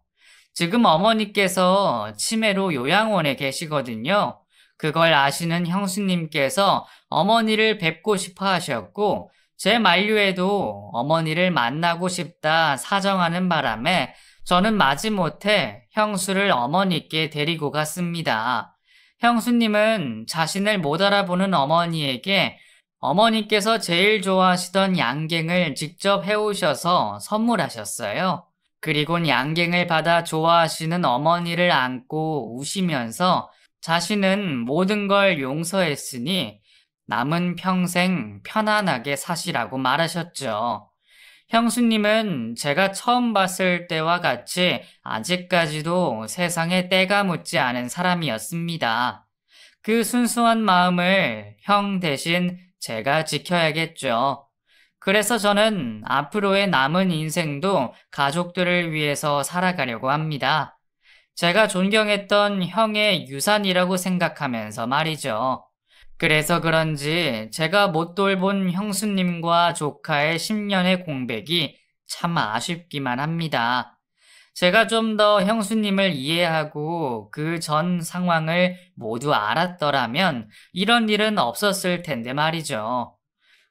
지금 어머니께서 치매로 요양원에 계시거든요. 그걸 아시는 형수님께서 어머니를 뵙고 싶어 하셨고 제 만류에도 어머니를 만나고 싶다 사정하는 바람에 저는 마지못해 형수를 어머니께 데리고 갔습니다. 형수님은 자신을 못 알아보는 어머니에게 어머니께서 제일 좋아하시던 양갱을 직접 해오셔서 선물하셨어요. 그리곤 양갱을 받아 좋아하시는 어머니를 안고 우시면서 자신은 모든 걸 용서했으니 남은 평생 편안하게 사시라고 말하셨죠. 형수님은 제가 처음 봤을 때와 같이 아직까지도 세상에 때가 묻지 않은 사람이었습니다. 그 순수한 마음을 형 대신 제가 지켜야겠죠. 그래서 저는 앞으로의 남은 인생도 가족들을 위해서 살아가려고 합니다. 제가 존경했던 형의 유산이라고 생각하면서 말이죠. 그래서 그런지 제가 못 돌본 형수님과 조카의 10년의 공백이 참 아쉽기만 합니다. 제가 좀 더 형수님을 이해하고 그 전 상황을 모두 알았더라면 이런 일은 없었을 텐데 말이죠.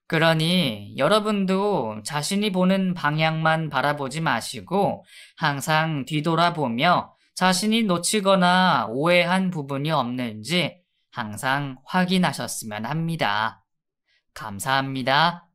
그러니 여러분도 자신이 보는 방향만 바라보지 마시고 항상 뒤돌아보며 자신이 놓치거나 오해한 부분이 없는지 항상 확인하셨으면 합니다. 감사합니다.